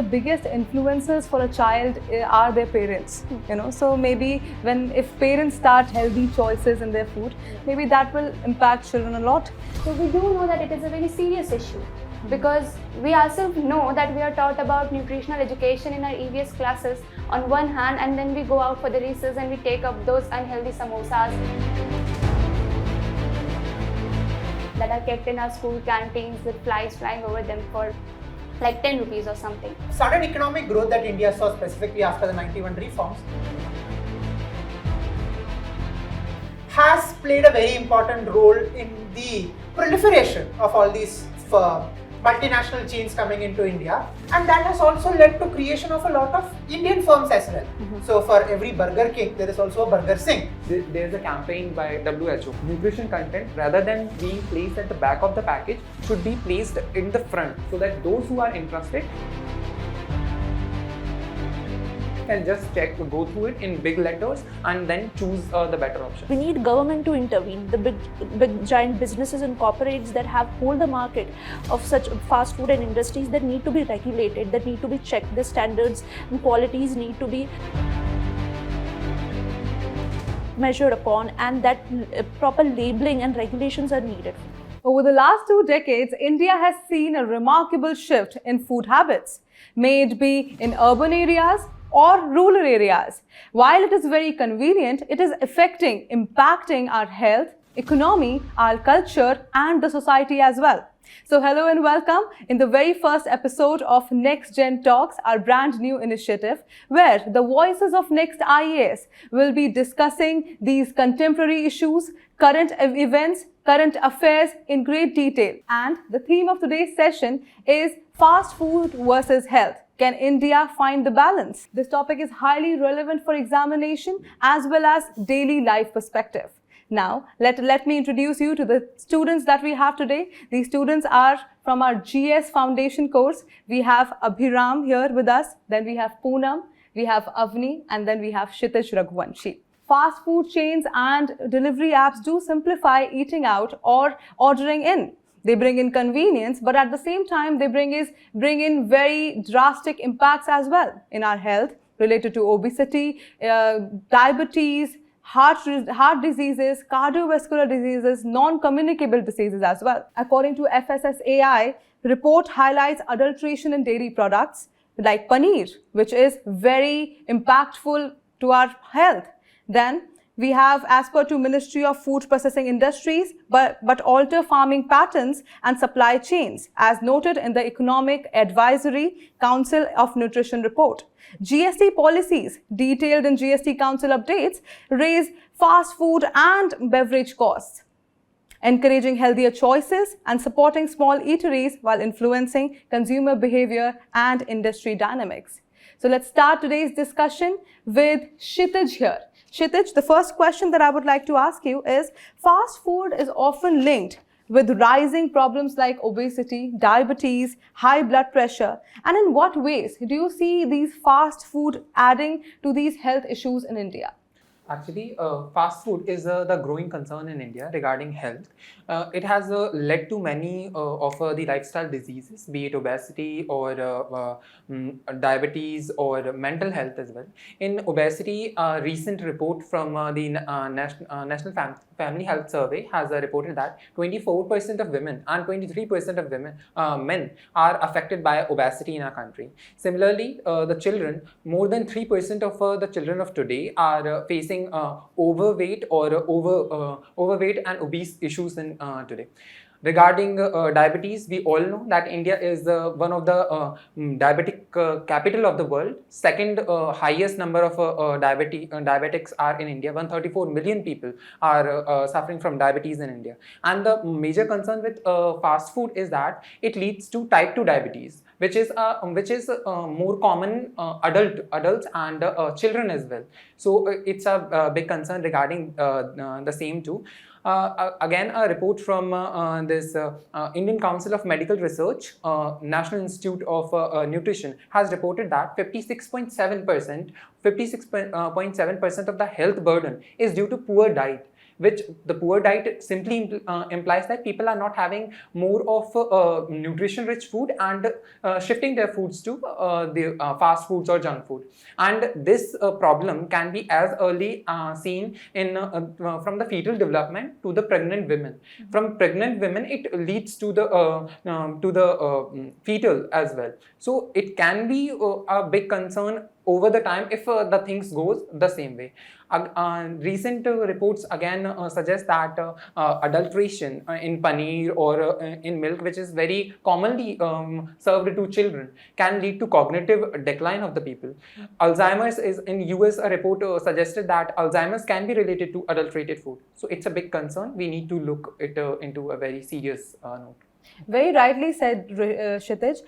the biggest influencers for a child are their parents, so maybe if parents start healthy choices in their food, maybe that will impact children a lot. So we do know that it is a very serious issue, because we also know that we are taught about nutritional education in our EVS classes on one hand, and then we go out for the recess and we take up those unhealthy samosas that are kept in our school canteens with flies flying over them for like 10 rupees or something. Sudden economic growth that India saw specifically after the 91 reforms has played a very important role in the proliferation of all these multinational chains coming into India, and that has also led to creation of a lot of Indian firms as well. So for every Burger King, there is also a Burger Singh. There is a campaign by WHO. Nutrition content, rather than being placed at the back of the package, should be placed in the front, so that those who are interested can just go through it in big letters and then choose the better option. We need government to intervene. The big giant businesses and corporates that have hold the market of such fast food and industries that need to be regulated, that need to be checked. The standards and qualities need to be measured upon, and that proper labeling and regulations are needed. Over the last 2 decades, India has seen a remarkable shift in food habits, may it be in urban areas or rural areas. While it is very convenient, it is impacting our health, economy, our culture, and the society as well. So hello and welcome in the very first episode of NextGen Talks, our brand new initiative, where the voices of NEXT IAS will be discussing these contemporary issues, current events, current affairs in great detail. And the theme of today's session is fast food versus health. Can India find the balance? This topic is highly relevant for examination as well as daily life perspective. Now, let me introduce you to the students that we have today. These students are from our GS Foundation course. We have Abhiram here with us, then we have Poonam, we have Avni, and then we have Kshitij Raghuvanshi. Fast food chains and delivery apps do simplify eating out or ordering in. They bring in convenience, but at the same time, they bring in very drastic impacts as well in our health related to obesity, diabetes, heart diseases, cardiovascular diseases, non-communicable diseases as well. According to FSSAI, report highlights adulteration in dairy products like paneer, which is very impactful to our health. Then we have, as per to Ministry of Food Processing Industries, but alter farming patterns and supply chains, as noted in the Economic Advisory Council of Nutrition report. GST policies, detailed in GST Council updates, raise fast food and beverage costs, encouraging healthier choices and supporting small eateries while influencing consumer behavior and industry dynamics. So let's start today's discussion with Kshitij here. Kshitij, the first question that I would like to ask you is, fast food is often linked with rising problems like obesity, diabetes, high blood pressure, and in what ways do you see these fast food adding to these health issues in India? Actually, fast food is the growing concern in India regarding health. It has led to many of the lifestyle diseases, be it obesity or diabetes or mental health as well. In obesity, a recent report from the National Family Health Survey has reported that 24% of women and 23% of men are affected by obesity in our country. Similarly, the children, more than 3% of the children of today are facing overweight or overweight and obese issues in today. Regarding diabetes, we all know that India is one of the diabetic capital of the world. Second highest number of diabetics are in India. 134 million people are suffering from diabetes in India. And the major concern with fast food is that it leads to type 2 diabetes, which is more common adults and children as well. So it's a big concern regarding the same too. Again, a report from this Indian Council of Medical Research, National Institute of Nutrition, has reported that 56.7% of the health burden is due to poor diet, which the poor diet simply implies that people are not having more of nutrition rich food and shifting their foods to the fast foods or junk food. And this problem can be as early seen in from the fetal development to the pregnant women. From pregnant women, it leads to the fetal as well. So it can be a big concern over the time if the things goes the same way. Recent reports again suggest that adulteration in paneer or in milk, which is very commonly served to children, can lead to cognitive decline of the people. Alzheimer's is in US, a report suggested that Alzheimer's can be related to adulterated food. So it's a big concern. We need to look it into a very serious note. Very rightly said, Kshitij,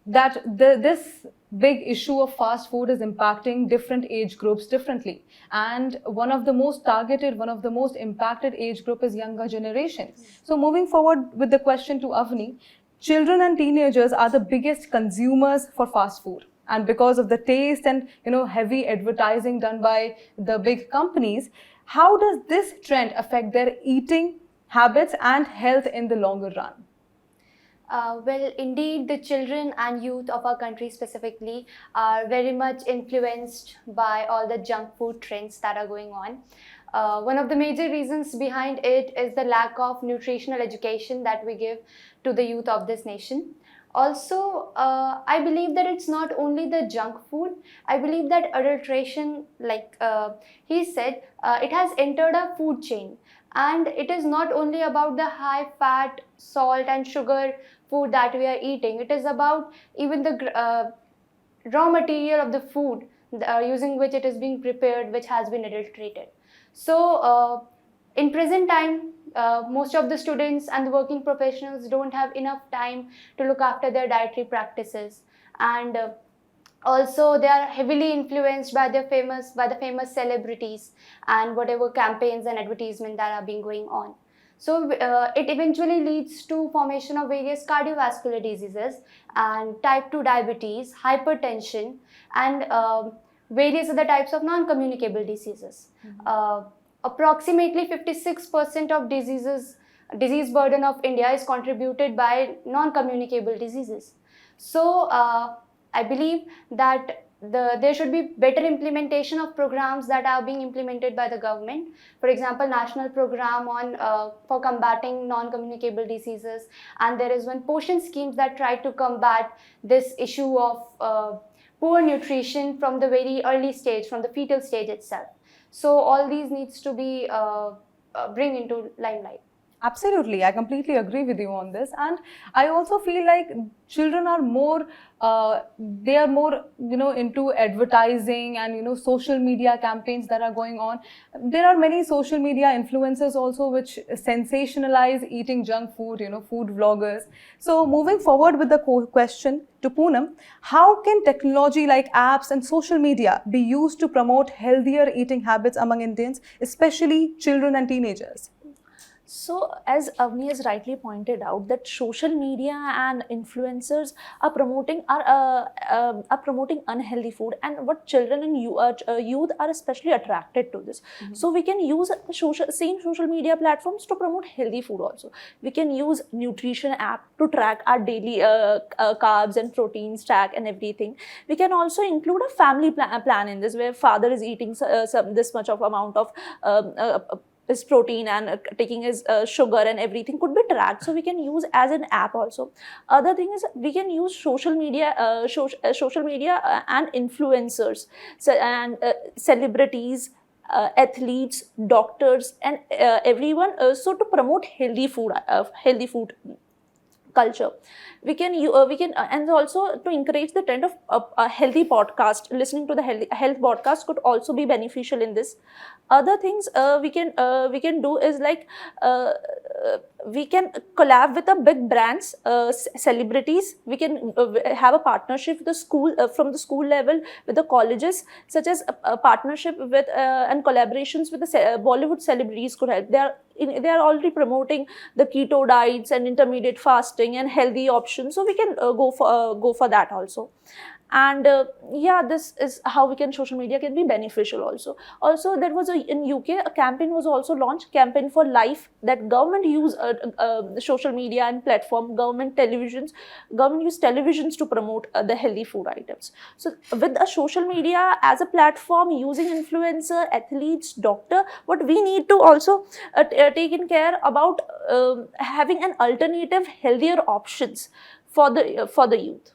that this big issue of fast food is impacting different age groups differently. And one of the most targeted, one of the most impacted age group is younger generation. So moving forward with the question to Avni, children and teenagers are the biggest consumers for fast food. And because of the taste and heavy advertising done by the big companies, how does this trend affect their eating habits and health in the longer run? Well, indeed, the children and youth of our country specifically are very much influenced by all the junk food trends that are going on. One of the major reasons behind it is the lack of nutritional education that we give to the youth of this nation. Also, I believe that it's not only the junk food. I believe that adulteration, like he said, it has entered a food chain. And it is not only about the high fat, salt and sugar food that we are eating. It is about even the raw material of the food using which it is being prepared, which has been adulterated. So in present time, most of the students and the working professionals don't have enough time to look after their dietary practices, and also they are heavily influenced by the famous celebrities and whatever campaigns and advertisement that are being going on. So it eventually leads to formation of various cardiovascular diseases and type 2 diabetes, hypertension, and various other types of non-communicable diseases. Approximately 56% of disease burden of India is contributed by non-communicable diseases. So I believe that there should be better implementation of programs that are being implemented by the government. For example, national program on for combating non-communicable diseases, and there is one portion schemes that try to combat this issue of poor nutrition from the very early stage, from the fetal stage itself. So all these needs to be bring into limelight. Absolutely, I completely agree with you on this, and I also feel like children are more, they are more, into advertising and social media campaigns that are going on. There are many social media influencers also which sensationalize eating junk food, food vloggers. So moving forward with the question to Poonam, how can technology like apps and social media be used to promote healthier eating habits among Indians, especially children and teenagers? So, as Avni has rightly pointed out, that social media and influencers are promoting unhealthy food, and what children and youth are especially attracted to this. So, we can use same social media platforms to promote healthy food also. We can use nutrition app to track our daily carbs and proteins track and everything. We can also include a family plan in this, where father is eating this much of amount of his protein and taking his sugar and everything could be tracked. So we can use as an app also. Other thing is we can use social media and influencers and celebrities, athletes, doctors, and everyone so to promote healthy food culture. We can and also to encourage the trend of a healthy podcast. Listening to the health podcast could also be beneficial in this. Other things we can do is like we can collab with the big brands, celebrities. We can have a partnership with the school from the school level with the colleges, such as a partnership with and collaborations with the Bollywood celebrities could help. They are already promoting the keto diets and intermediate fasting and healthy options, so we can go for that also. And yeah, this is how we can, social media can be beneficial also. There was in UK a campaign was also launched, campaign for life, that government use social media and platform, government use televisions to promote the healthy food items. So with a social media as a platform, using influencer, athletes, doctor, what we need to also take in care about having an alternative, healthier options for the youth.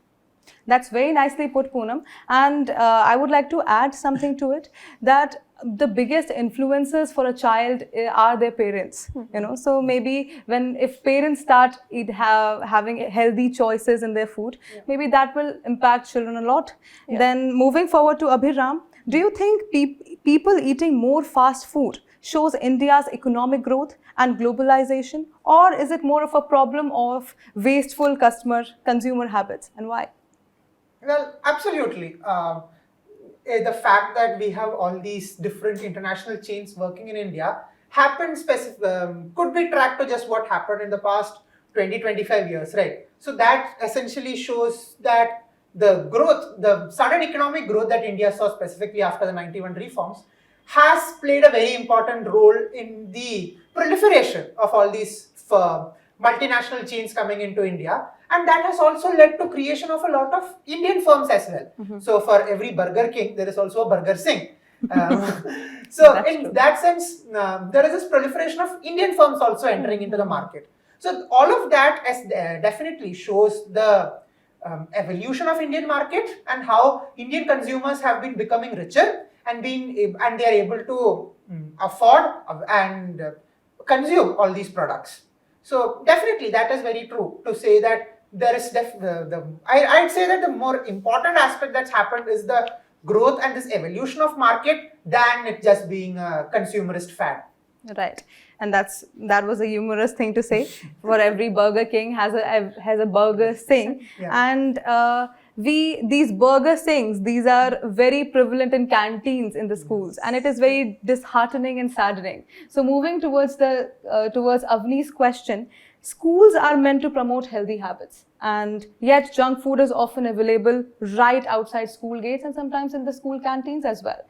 That's very nicely put, Poonam. And I would like to add something to it, that the biggest influencers for a child are their parents. You know, so maybe if parents start having healthy choices in their food, maybe that will impact children a lot. Then moving forward to Abhiram, do you think people eating more fast food shows India's economic growth and globalization, or is it more of a problem of wasteful consumer habits, and why? Well, absolutely. The fact that we have all these different international chains working in India could be tracked to just what happened in the past 20-25 years, right? So that essentially shows that the sudden economic growth that India saw specifically after the 91 reforms has played a very important role in the proliferation of all these multinational chains coming into India, and that has also led to creation of a lot of Indian firms as well. So for every Burger King, there is also a Burger Singh. So in that sense, there is this proliferation of Indian firms also entering into the market. So all of that definitely shows the evolution of Indian market and how Indian consumers have been becoming richer and they are able to afford and consume all these products. So definitely that is very true to say that there is I'd say that the more important aspect that's happened is the growth and this evolution of market than it just being a consumerist fad. Right, and that was a humorous thing to say. For every Burger King has a Burger Singh, and these Burger Singhs, these are very prevalent in canteens in the schools, and it is very disheartening and saddening. So moving towards Avni's question, schools are meant to promote healthy habits, and yet junk food is often available right outside school gates and sometimes in the school canteens as well.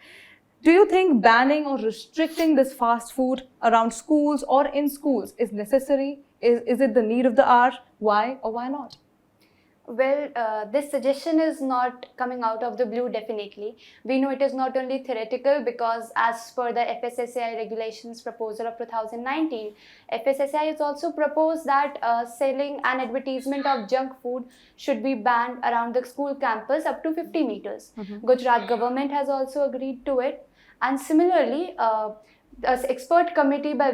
Do you think banning or restricting this fast food around schools or in schools is necessary? Is it the need of the hour? Why or why not? Well, this suggestion is not coming out of the blue, definitely. We know it is not only theoretical, because as per the FSSAI regulations proposal of 2019, FSSAI has also proposed that selling and advertisement of junk food should be banned around the school campus up to 50 meters. Gujarat government has also agreed to it. And similarly, the expert committee by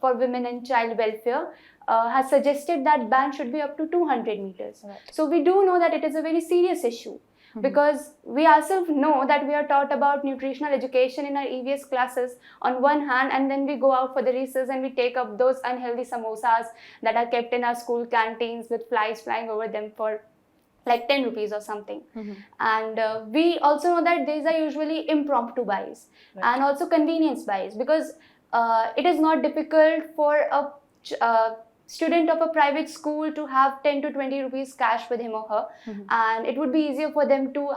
for women and child welfare has suggested that ban should be up to 200 meters. Right. So we do know that it is a very serious issue, because we ourselves know that we are taught about nutritional education in our EVS classes on one hand, and then we go out for the recess and we take up those unhealthy samosas that are kept in our school canteens with flies flying over them for like 10 rupees or something. And we also know that these are usually impromptu buys, and also convenience buys, because it is not difficult for a student of a private school to have 10 to 20 rupees cash with him or her, and it would be easier for them to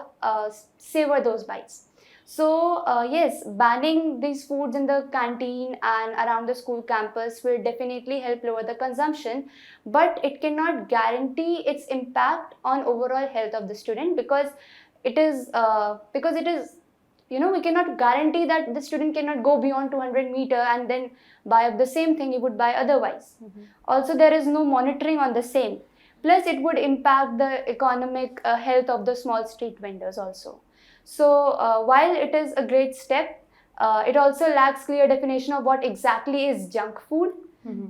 savor those bites. So yes, banning these foods in the canteen and around the school campus will definitely help lower the consumption, but it cannot guarantee its impact on overall health of the student, because it is we cannot guarantee that the student cannot go beyond 200 meter and then buy up the same thing he would buy otherwise. Also, there is no monitoring on the same. Plus, it would impact the economic health of the small street vendors also. So, while it is a great step, it also lacks clear definition of what exactly is junk food.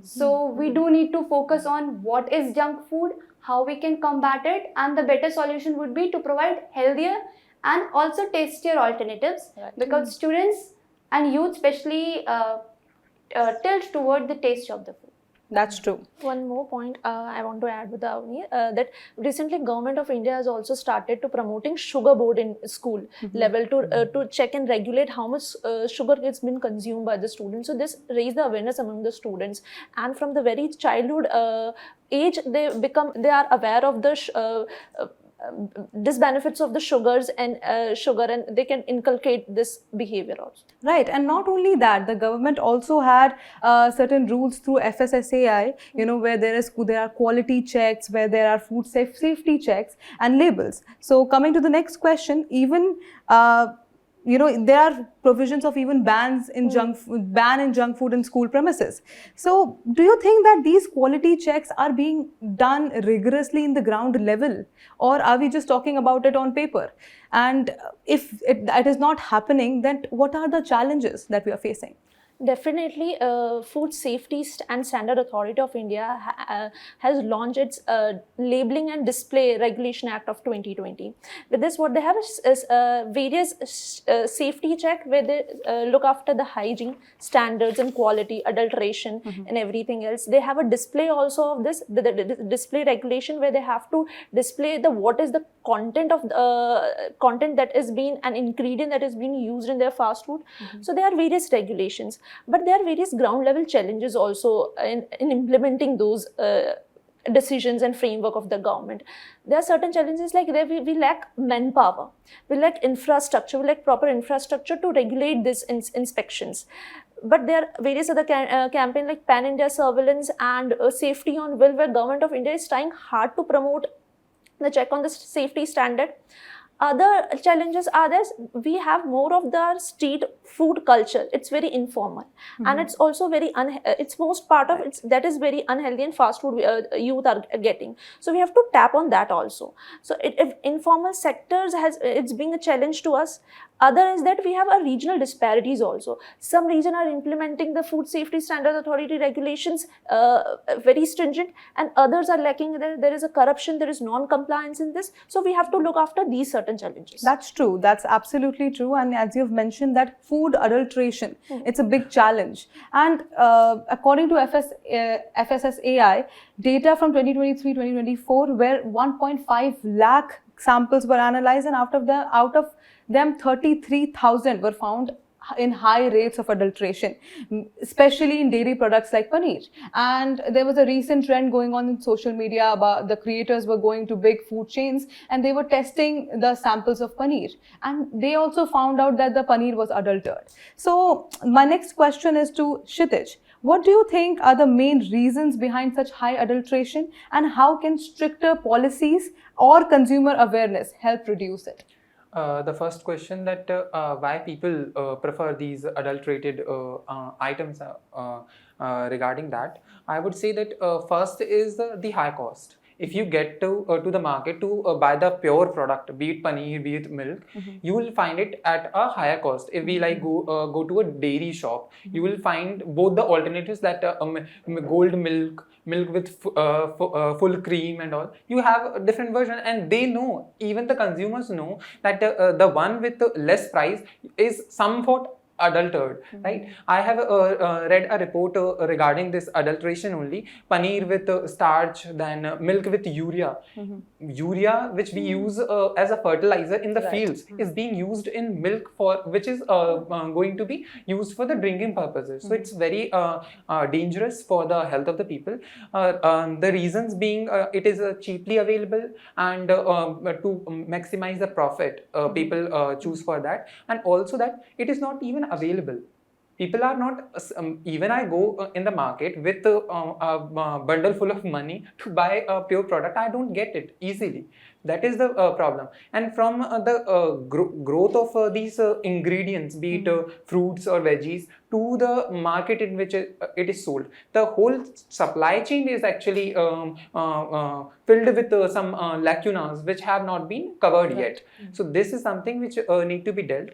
So, we do need to focus on what is junk food, how we can combat it, and the better solution would be to provide healthier and also tastier alternatives, because students and youth especially tilt toward the taste of the food. That's true. One more point I want to add with Avni, that recently Government of India has also started to promoting sugar board in school level to check and regulate how much sugar has been consumed by the students. So this raised the awareness among the students, and from the very childhood age they are aware of the disbenefits of the sugars and sugar, and they can inculcate this behavior also. Right, and not only that, the government also had certain rules through FSSAI, where there are quality checks, where there are food safety checks and labels. So coming to the next question, even there are provisions of even ban in junk food in school premises. So do you think that these quality checks are being done rigorously in the ground level, or are we just talking about it on paper? And if that is not happening, then what are the challenges that we are facing? Definitely, Food Safety and Standard Authority of India has launched its Labeling and Display Regulation Act of 2020. With this, what they have is various safety check where they look after the hygiene standards and quality, adulteration, and everything else. They have a display also of this, the display regulation, where they have to display what is the content of content that is being an ingredient that is being used in their fast food. So there are various regulations. But there are various ground level challenges also in implementing those decisions and framework of the government. There are certain challenges like we lack manpower, we lack infrastructure, we lack proper infrastructure to regulate these inspections. But there are various other campaigns like Pan India Surveillance and Safety on Wheel, where Government of India is trying hard to promote the check on the safety standard. Other challenges are this: we have more of the street food culture. It's very informal, and it's also very it's most part of it that is very unhealthy, and fast food youth are getting. So we have to tap on that also. So if informal sectors it's being a challenge to us. Other is that we have a regional disparities also. Some region are implementing the Food Safety Standard Authority regulations very stringent, and others are lacking. There is a corruption, there is non-compliance in this. So we have to look after these certain challenges. That's true. That's absolutely true. And as you've mentioned, that food adulteration, it's a big challenge. And according to FSSAI, data from 2023-2024, where 1.5 lakh samples were analyzed, and out of them 33,000 were found in high rates of adulteration, especially in dairy products like paneer. And there was a recent trend going on in social media about the creators were going to big food chains and they were testing the samples of paneer, and they also found out that the paneer was adulterated. So my next question is to Kshitij. What do you think are the main reasons behind such high adulteration, and how can stricter policies or consumer awareness help reduce it? The first question, that why people prefer these adulterated items, regarding that, I would say that first is the high cost. If you get to the market to buy the pure product, be it paneer, be it milk, you will find it at a higher cost. If we go to a dairy shop, you will find both the alternatives, that gold milk with full cream and all. You have a different version, and they know, even the consumers know, that the one with less price is somewhat adulterated, right? I have read a report regarding this adulteration only. Paneer with starch, then milk with urea. Urea, which we use as a fertilizer in the fields, is being used in milk, which is going to be used for the drinking purposes. So it's very dangerous for the health of the people. The reasons being it is cheaply available, and to maximize the profit, people choose for that, and also that it is not even available. People are not, even I go in the market with a bundle full of money to buy a pure product, I don't get it easily. That is the problem. And from the growth of these ingredients, be it fruits or veggies, to the market in which it is sold, the whole supply chain is actually filled with some lacunas which have not been covered yet. So this is something which need to be dealt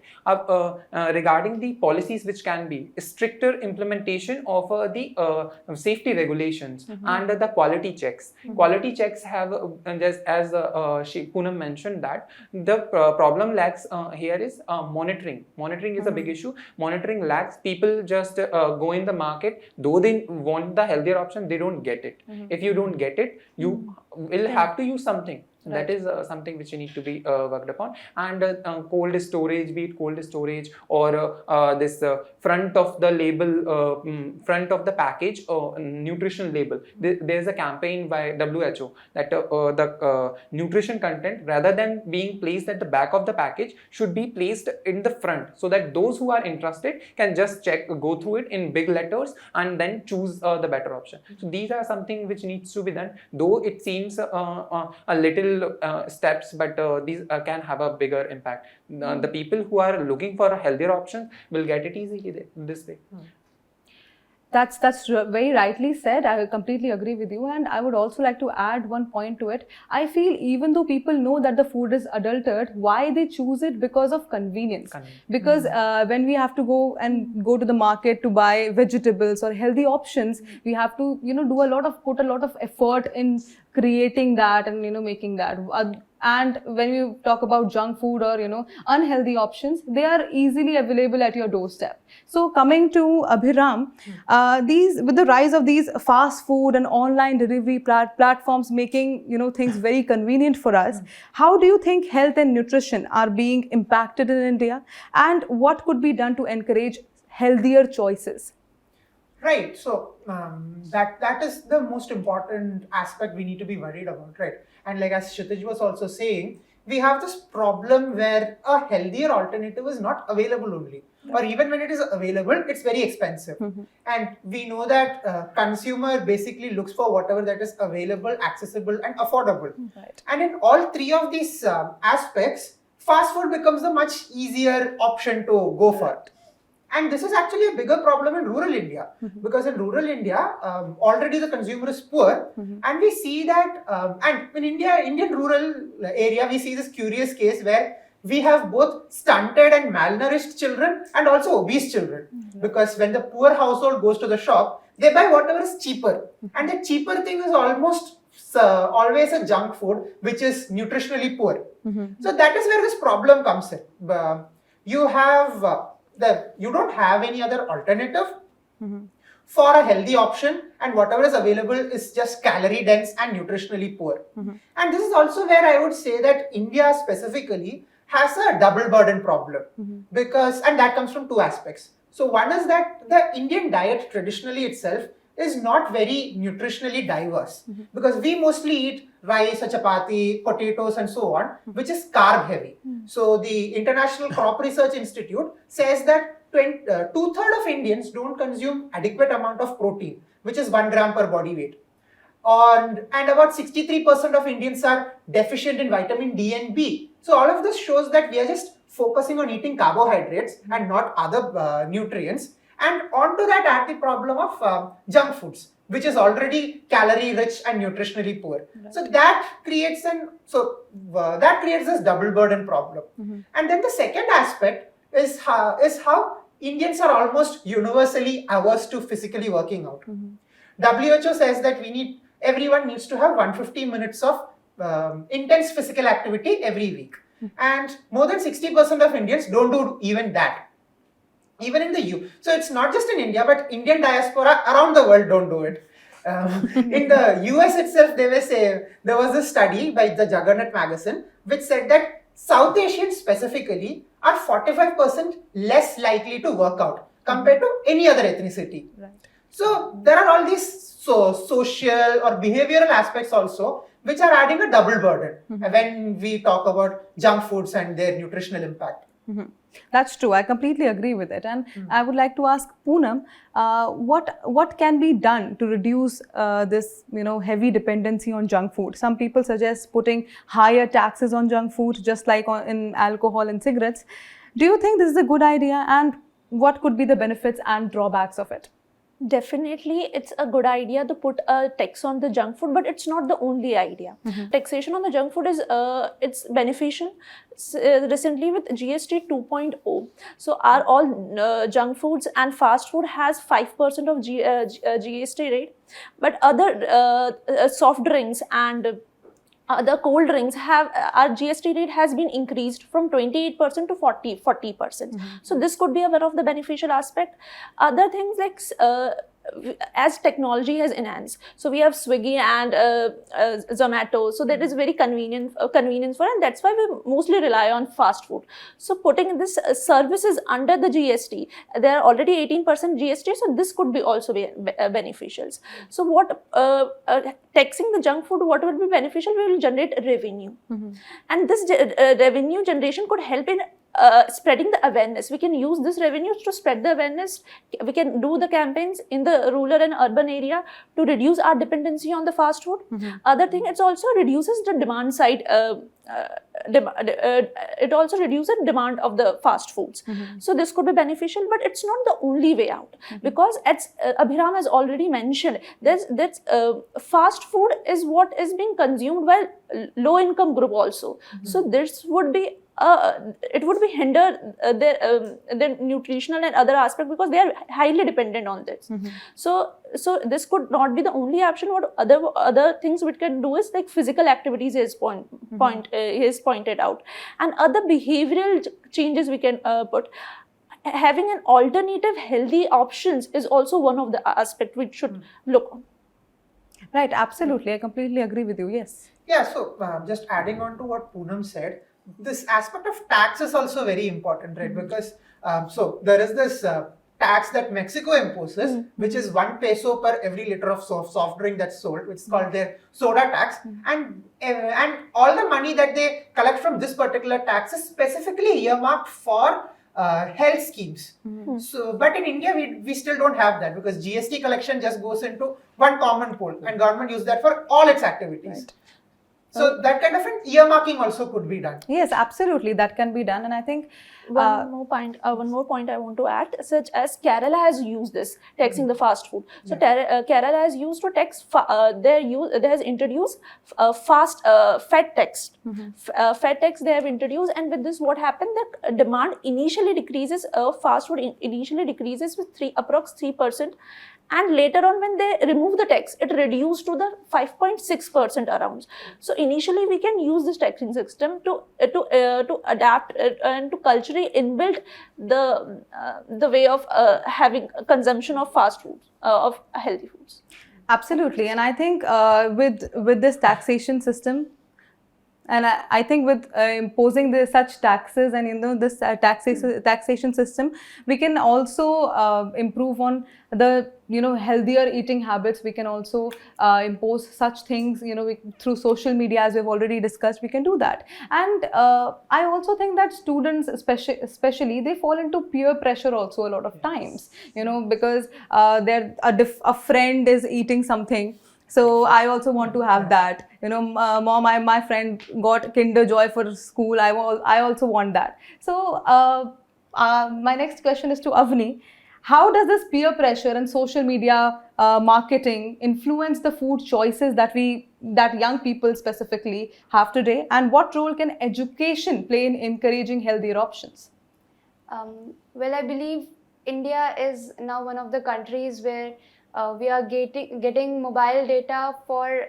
regarding the policies, which can be stricter implementation of the safety regulations and the quality checks. Quality checks have, just as Poonam mentioned, that the problem lacks here is monitoring. Monitoring is a big issue. Monitoring lacks. People just go in the market, though they want the healthier option, they don't get it. If you don't get it, you will have to use something. So that is something which you need to be worked upon. And cold storage, be it cold storage or this front of the label, front of the package, nutrition label. There's a campaign by WHO that the nutrition content, rather than being placed at the back of the package, should be placed in the front, so that those who are interested can just go through it in big letters and then choose the better option. So these are something which needs to be done, though it seems a little steps, but these can have a bigger impact. The people who are looking for a healthier option will get it easily this way. That's very rightly said. I completely agree with you, and I would also like to add one point to it. I feel even though people know that the food is adulterated, why they choose it? Because of convenience. Because when we have to go to the market to buy vegetables or healthy options, we have to put a lot of effort in creating that and making that. And when you talk about junk food or unhealthy options, they are easily available at your doorstep. So coming to Abhiram, with the rise of these fast food and online delivery platforms making things very convenient for us, how do you think health and nutrition are being impacted in India, and what could be done to encourage healthier choices? Right. So that is the most important aspect we need to be worried about, right? And like as Kshitij was also saying, we have this problem where a healthier alternative is not available only, or even when it is available, it's very expensive. And we know that consumer basically looks for whatever that is available, accessible, and affordable. Right. And in all three of these aspects, fast food becomes a much easier option to go for. And this is actually a bigger problem in rural India, because in rural India, already the consumer is poor, and we see that, and in Indian rural area, we see this curious case where we have both stunted and malnourished children and also obese children, because when the poor household goes to the shop, they buy whatever is cheaper, and the cheaper thing is almost always a junk food, which is nutritionally poor. So that is where this problem comes in. You don't have any other alternative for a healthy option, and whatever is available is just calorie dense and nutritionally poor. And this is also where I would say that India specifically has a double burden problem, and that comes from two aspects. So one is that the Indian diet traditionally itself is not very nutritionally diverse, because we mostly eat rice, chapati, potatoes, and so on, which is carb heavy. So the International Crop Research Institute says that 2/3 of Indians don't consume adequate amount of protein, which is 1 gram per body weight. And about 63% of Indians are deficient in vitamin D and B. So all of this shows that we are just focusing on eating carbohydrates and not other nutrients. And onto that add the problem of junk foods, which is already calorie rich and nutritionally poor. Right. So that creates this double burden problem. And then the second aspect is how Indians are almost universally averse to physically working out. WHO says that everyone needs to have 150 minutes of intense physical activity every week, and more than 60% of Indians don't do even that. Even in the so it's not just in India, but Indian diaspora around the world don't do it. In the US itself, there was a study by the Juggernaut magazine which said that South Asians specifically are 45% less likely to work out compared to any other ethnicity. Right. So there are all these social or behavioral aspects also which are adding a double burden when we talk about junk foods and their nutritional impact. That's true. I completely agree with it. And I would like to ask Poonam, what can be done to reduce this heavy dependency on junk food? Some people suggest putting higher taxes on junk food, just like in alcohol and cigarettes. Do you think this is a good idea, and what could be the benefits and drawbacks of it? Definitely, it's a good idea to put a tax on the junk food, but it's not the only idea. Taxation on the junk food is it's beneficial. Recently with GST 2.0, so are all junk foods and fast food has 5% of GST rate, but other soft drinks and other cold drinks our GST rate has been increased from 28% to 40%. So this could be one of the beneficial aspect. Other things like as technology has enhanced, so we have Swiggy and Zomato, so that is very convenient for, and that's why we mostly rely on fast food. So putting this services under the GST, there are already 18% GST, so this could be also be beneficial. So what taxing the junk food, what will be beneficial? We will generate revenue, and this revenue generation could help in spreading the awareness. We can use this revenue to spread the awareness. We can do the campaigns in the rural and urban area to reduce our dependency on the fast food. Other thing, it also reduces the demand side. It also reduces demand of the fast foods. So this could be beneficial, but it's not the only way out, because as Abhiram has already mentioned, that's fast food is what is being consumed by low income group also. So this would be it would be hinder their nutritional and other aspect, because they are highly dependent on this. So this could not be the only option. What other things we can do is like physical activities is pointed out, and other behavioral changes we can put. Having an alternative healthy options is also one of the aspect we should look on. Right, absolutely. I completely agree with you. Yes. Yeah, so just adding on to what Poonam said, this aspect of tax is also very important, right? Because so there is this tax that Mexico imposes, which is 1 peso per every liter of soft drink that's sold, which is called their soda tax, and all the money that they collect from this particular tax is specifically earmarked for health schemes. So, but in India, we still don't have that, because GST collection just goes into one common pool, and government use that for all its activities. Right. So that kind of an earmarking also could be done. Yes, absolutely. That can be done. And I think one more point I want to add, such as Kerala has used this, taxing the fast food. So Kerala has used to tax, they has introduced fat tax. Fat tax they have introduced, and with this what happened, the demand initially decreases, fast food initially decreases with approx 3%. And later on, when they remove the tax, it reduced to the 5.6% around. So initially, we can use this taxing system to adapt and to culturally inbuilt the way of having consumption of fast foods, of healthy foods. Absolutely. And I think with this taxation system, and I think with imposing such taxes and this taxation system, we can also improve on the healthier eating habits. We can also impose such things through social media, as we've already discussed. We can do that. And I also think that students especially they fall into peer pressure also a lot of times, because a friend is eating something. So I also want to have that. Mom, my friend got Kinder Joy for school. I also want that. So my next question is to Avni. How does this peer pressure and social media marketing influence the food choices that young people specifically have today? And what role can education play in encouraging healthier options? Well, I believe India is now one of the countries where we are getting mobile data for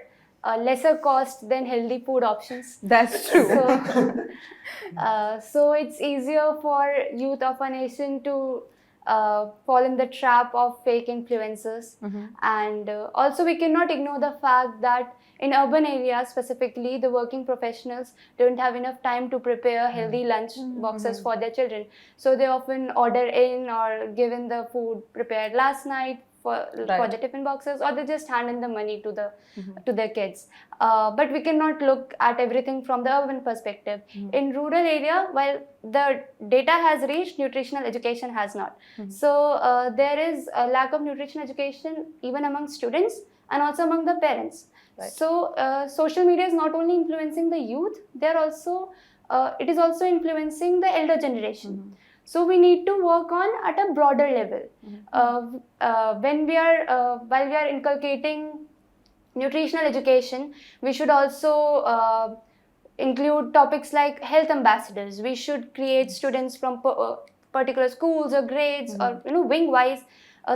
lesser cost than healthy food options. That's true. So it's easier for youth of a nation to fall in the trap of fake influencers. And also we cannot ignore the fact that in urban areas specifically, the working professionals don't have enough time to prepare healthy lunch boxes for their children. So they often order in or given the food prepared last night for the tiffin boxes, or they just hand in the money to their kids. But we cannot look at everything from the urban perspective. In rural area, while the data has reached, nutritional education has not. So there is a lack of nutritional education even among students and also among the parents. So social media is not only influencing the youth, it is also influencing the elder generation. So we need to work on at a broader level. While we are inculcating nutritional education, we should also include topics like health ambassadors. We should create students from particular schools or grades or wing-wise.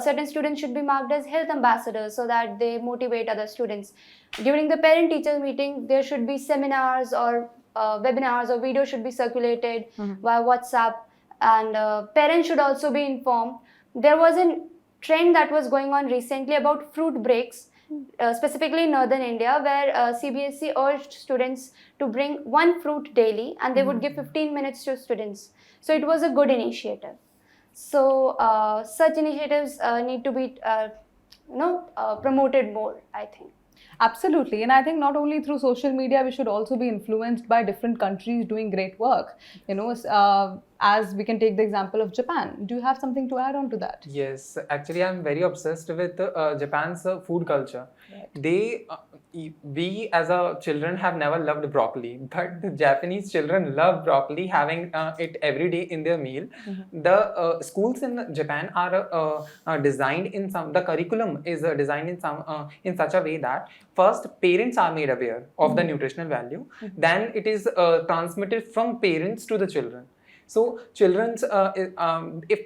Certain students should be marked as health ambassadors so that they motivate other students. During the parent-teacher meeting, there should be seminars or webinars or videos should be circulated via WhatsApp. And parents should also be informed. There was a trend that was going on recently about fruit breaks, specifically in northern India, where CBSE urged students to bring one fruit daily, and they would give 15 minutes to students. So it was a good initiative. So such initiatives need to be promoted more, I think. Absolutely. And I think not only through social media, we should also be influenced by different countries doing great work. As we can take the example of Japan. Do you have something to add on to that? Yes, actually, I'm very obsessed with Japan's food culture. Right. We as a children have never loved broccoli, but the Japanese children love broccoli, having it every day in their meal. The schools in Japan are designed in the curriculum is designed in such a way that first parents are made aware of the nutritional value, then it is transmitted from parents to the children. So children's, if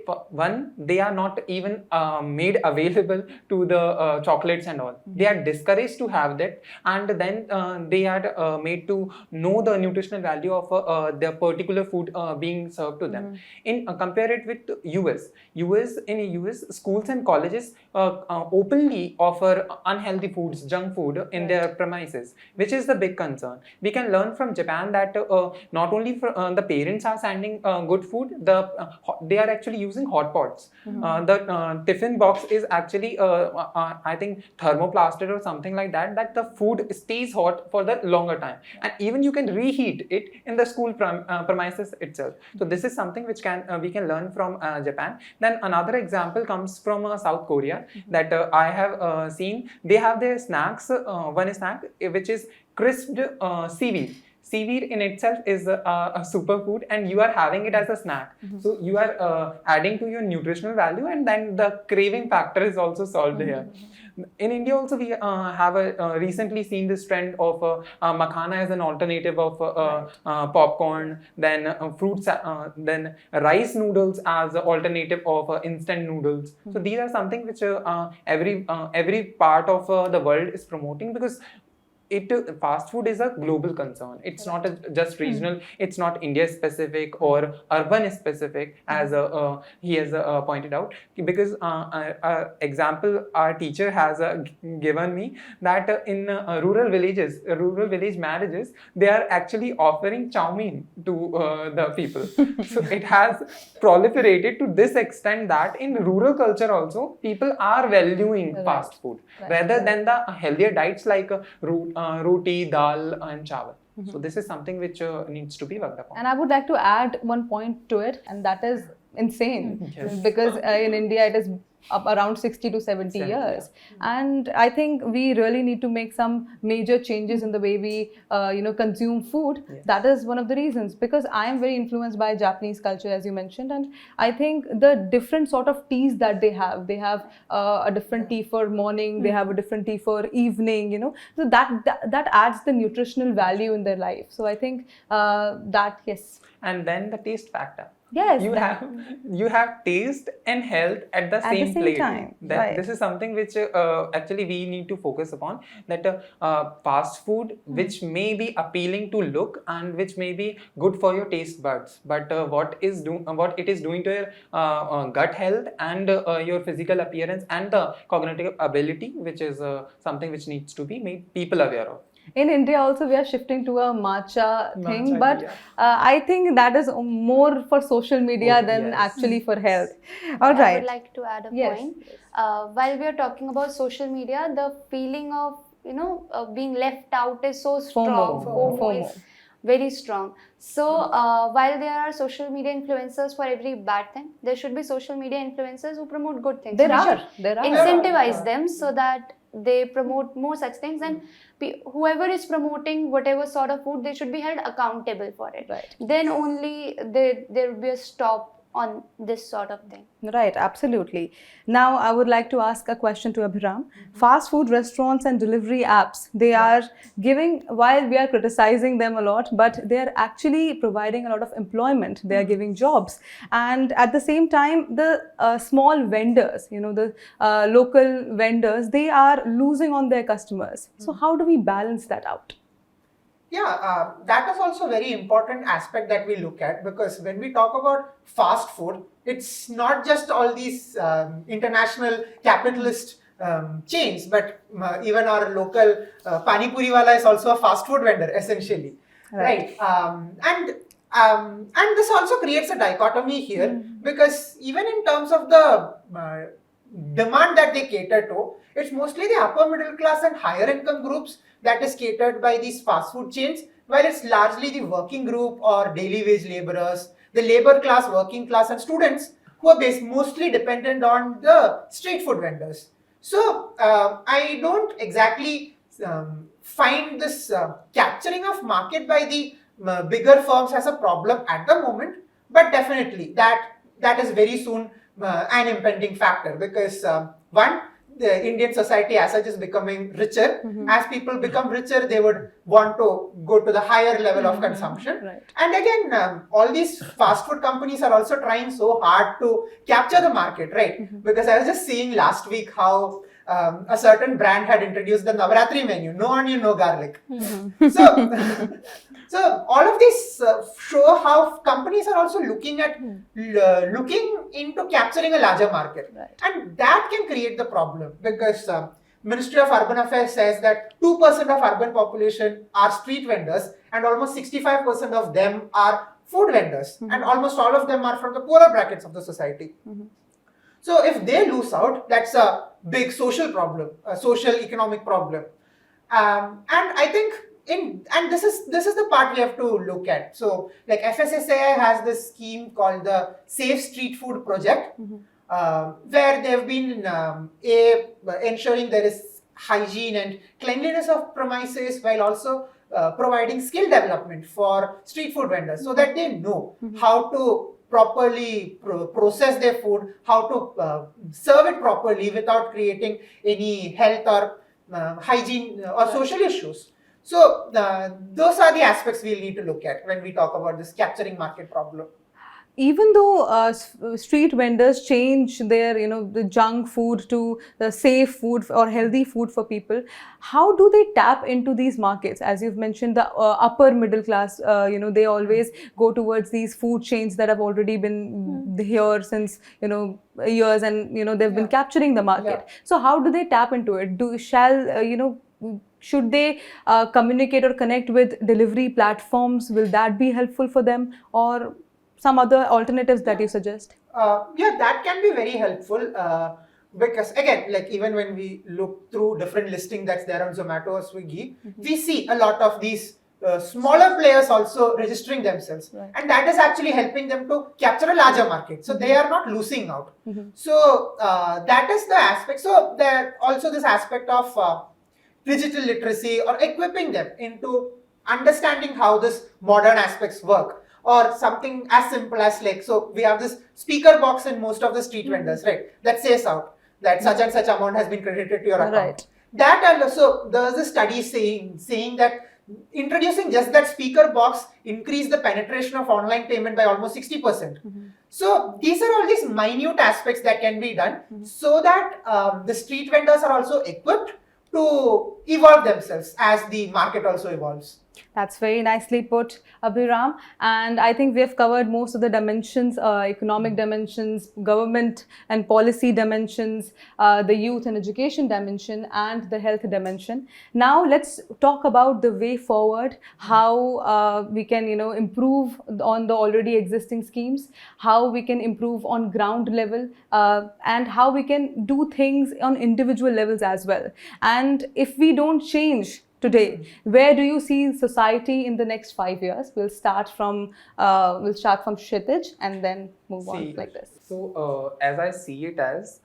they are not even made available to the chocolates and all, they are discouraged to have that, and then they are made to know the nutritional value of their particular food being served to them. In compare it with US, in US schools and colleges openly offer unhealthy foods, junk food in their premises, which is the big concern. We can learn from Japan that not only the parents are sending good food, they are actually using hot pots. The tiffin box is actually I think thermoplasted or something like that, that the food stays hot for the longer time, and even you can reheat it in the school premises itself. So this is something which we can learn from Japan. Then another example comes from South Korea, that I have seen. They have their snacks, one snack which is crisped seaweed. Seaweed in itself is a superfood, and you are having it as a snack. So you are adding to your nutritional value, and then the craving factor is also solved here. In India also, we have recently seen this trend of makhana as an alternative of popcorn, then fruits, then rice noodles as an alternative of instant noodles. So these are something which every part of the world is promoting, because fast food is a global concern. It's not just regional. It's not India specific or urban specific, as he has pointed out. Because example our teacher has given me, that in rural village marriages, they are actually offering chow mein to the people. So it has proliferated to this extent that in rural culture also people are valuing fast food rather than the healthier diets like roti, dal and chawal. So this is something which needs to be worked upon. And I would like to add one point to it, and that is insane. Yes. Because in India it is up around 60 to 70 years. And I think we really need to make some major changes in the way we consume food. Yes. That is one of the reasons, because I am very influenced by Japanese culture, as you mentioned, and I think the different sort of teas that they have a different tea for morning, they have a different tea for evening, so that adds the nutritional value in their life. So I think that, yes. And then the taste factor. Yes, you have taste and health at the same plate. time. Right. This is something which actually we need to focus upon. That fast food, which may be appealing to look and which may be good for your taste buds, but what it is doing to your gut health and your physical appearance and the cognitive ability, which is something which needs to be made people aware of. In India also we are shifting to a matcha thing, but I think that is more for social media than actually for health. All right. I would like to add a point. While we are talking about social media, the feeling of being left out is so strong. FOMO is very strong. So while there are social media influencers for every bad thing, there should be social media influencers who promote good things. There are. Incentivize them so that they promote more such things, and whoever is promoting whatever sort of food, they should be held accountable for it. Right. Then only there will be a stop on this sort of thing. Right, absolutely. Now I would like to ask a question to Abhiram. Fast food restaurants and delivery apps, they are giving, while we are criticizing them a lot, but they are actually providing a lot of employment. They are giving jobs, and at the same time the small vendors, the local vendors, they are losing on their customers. So how do we balance that out? That is also a very important aspect that we look at, because when we talk about fast food, it's not just all these international capitalist chains, but even our local Pani Puri wala is also a fast food vendor, essentially. Right. And this also creates a dichotomy here, because even in terms of the demand that they cater to, it's mostly the upper middle class and higher income groups that is catered by these fast food chains, while it's largely the working group or daily wage laborers, the labor class, working class, and students who are mostly dependent on the street food vendors. So I don't exactly find this capturing of market by the bigger firms as a problem at the moment, but definitely that is very soon an impending factor, because one, the Indian society as such is becoming richer. As people become richer, they would want to go to the higher level of consumption. Right. And again, all these fast food companies are also trying so hard to capture the market, right? Because I was just seeing last week how a certain brand had introduced the Navratri menu, no onion, no garlic. So all of these show how companies are also looking at looking into capturing a larger market, and that can create the problem, because Ministry of Urban Affairs says that 2% of urban population are street vendors, and almost 65% of them are food vendors, and almost all of them are from the poorer brackets of the society. So if they lose out, that's a big social problem, a social economic problem, and I think this is the part we have to look at. So like FSSAI has this scheme called the Safe Street Food Project, where they've been ensuring there is hygiene and cleanliness of premises, while also providing skill development for street food vendors, so that they know how to properly process their food, how to serve it properly without creating any health or hygiene or social issues. So those are the aspects we'll need to look at when we talk about this capturing market problem. Even though street vendors change their, the junk food to the safe food or healthy food for people, how do they tap into these markets? As you've mentioned, the upper middle class, they always go towards these food chains that have already been here since, years, and, they've been capturing the market. So how do they tap into it? Should they communicate or connect with delivery platforms? Will that be helpful for them, or some other alternatives that you suggest? That can be very helpful, because again, like even when we look through different listing that's there on Zomato or Swiggy, we see a lot of these smaller players also registering themselves, and that is actually helping them to capture a larger market. So they are not losing out. So that is the aspect. So there also this aspect of digital literacy, or equipping them into understanding how this modern aspects work, or something as simple as like, so we have this speaker box in most of the street vendors, right, that says out that such and such amount has been credited to your account. That also, there's a study saying that introducing just that speaker box increased the penetration of online payment by almost 60%. So these are all these minute aspects that can be done, so that the street vendors are also equipped to evolve themselves as the market also evolves. That's very nicely put, Abhiram. And I think we have covered most of the dimensions, economic dimensions, government and policy dimensions, the youth and education dimension, and the health dimension. Now let's talk about the way forward, how we can, improve on the already existing schemes, how we can improve on ground level, and how we can do things on individual levels as well. And if we don't change today, where do you see society in the next 5 years? We'll start from Kshitij and then move on like this. So as I see it as,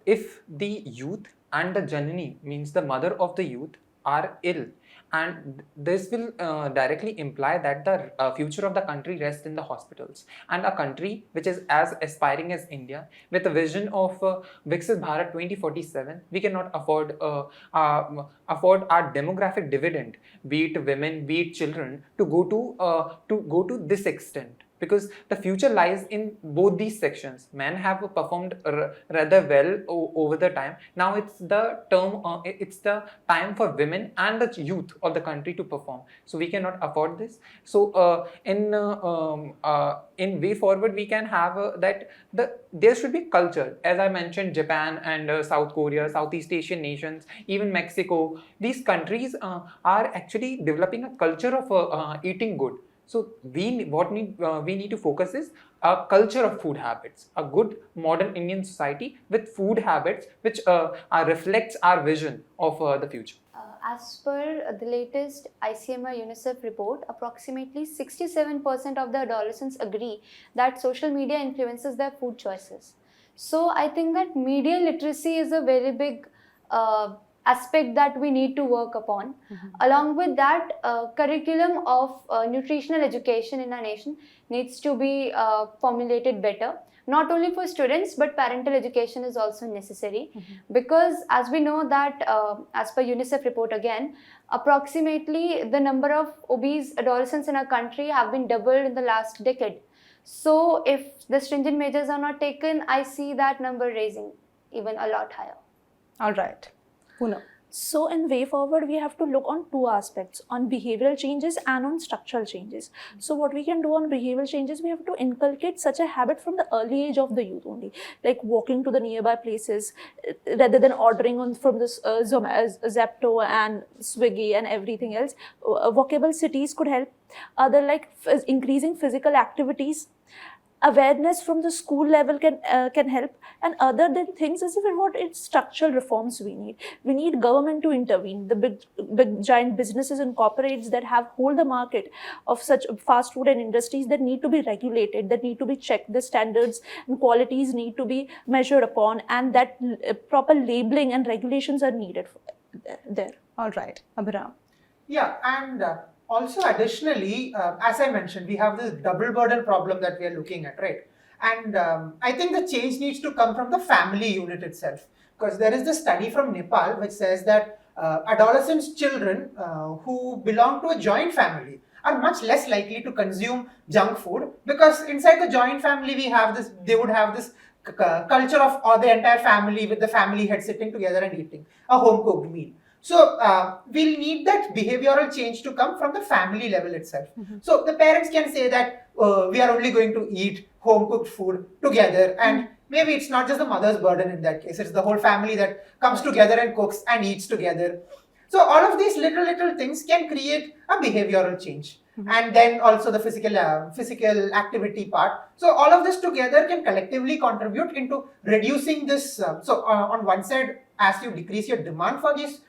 if the youth and the Janani, means the mother of the youth, are ill, and this will directly imply that the future of the country rests in the hospitals. And a country which is as aspiring as India, with a vision of Viksit Bharat 2047, we cannot afford our demographic dividend, be it women, be it children, to go to this extent. because the future lies in both these sections. Men have performed rather well over the time. Now it's the time for women and the youth of the country to perform. So we cannot afford this. So in way forward, we can have there should be culture. As I mentioned, Japan and South Korea, Southeast Asian nations, even Mexico. These countries are actually developing a culture of eating good. So we need to focus is a culture of food habits, a good modern Indian society with food habits which reflects our vision of the future. As per the latest ICMR UNICEF report, approximately 67% of the adolescents agree that social media influences their food choices. So I think that media literacy is a very big aspect that we need to work upon. Along with that, curriculum of nutritional education in our nation needs to be formulated better. Not only for students, but parental education is also necessary, because as we know that as per UNICEF report again, approximately the number of obese adolescents in our country have been doubled in the last decade. So if the stringent measures are not taken, I see that number raising even a lot higher. All right. Poonam. So in way forward, we have to look on two aspects, on behavioral changes and on structural changes. So what we can do on behavioral changes, we have to inculcate such a habit from the early age of the youth only, like walking to the nearby places rather than ordering on from this Zepto and Swiggy and everything else. Walkable cities could help. Other like increasing physical activities. Awareness from the school level can help, and other than things as if what it's structural reforms we need. We need government to intervene. The big giant businesses and corporates that have hold the market of such fast food and industries that need to be regulated, that need to be checked. The standards and qualities need to be measured upon, and that proper labeling and regulations are needed there. All right, Abhiram. Yeah, and also additionally, as I mentioned, we have this double burden problem that we are looking at, right? And I think the change needs to come from the family unit itself, because there is this study from Nepal which says that adolescents children who belong to a joint family are much less likely to consume junk food, because inside the joint family they would have this culture of the entire family with the family head sitting together and eating a home cooked meal. So we'll need that behavioral change to come from the family level itself. So the parents can say that we are only going to eat home cooked food together, and maybe it's not just the mother's burden in that case, it's the whole family that comes together and cooks and eats together. So all of these little things can create a behavioral change. And then also the physical activity part. So all of this together can collectively contribute into reducing this. So on one side, as you decrease your demand for these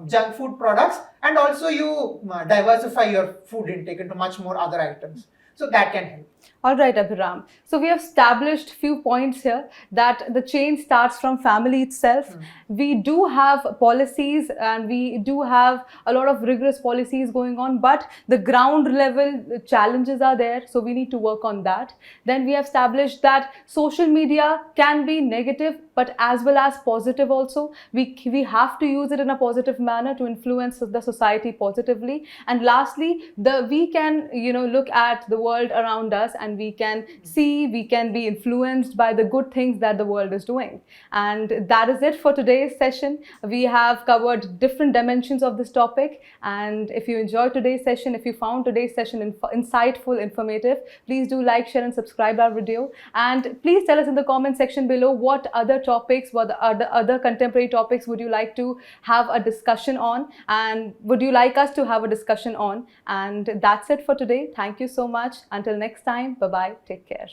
junk food products, and also you diversify your food intake into much more other items. So that can help. All right, Abhiram. So we have established few points here that the change starts from family itself. We do have policies and we do have a lot of rigorous policies going on, but the ground level challenges are there. So we need to work on that. Then we have established that social media can be negative, but as well as positive also. We have to use it in a positive manner to influence the society positively. And lastly, we can look at the world around us, and we can be influenced by the good things that the world is doing. And that is it for today's session. We have covered different dimensions of this topic, and if you enjoyed today's session, if you found today's session insightful, informative, please do like, share and subscribe our video, and please tell us in the comment section below what other topics, what other contemporary topics would you like to have a discussion on, and would you like us to have a discussion on. And that's it for today. Thank you so much. Until next time, bye bye, take care.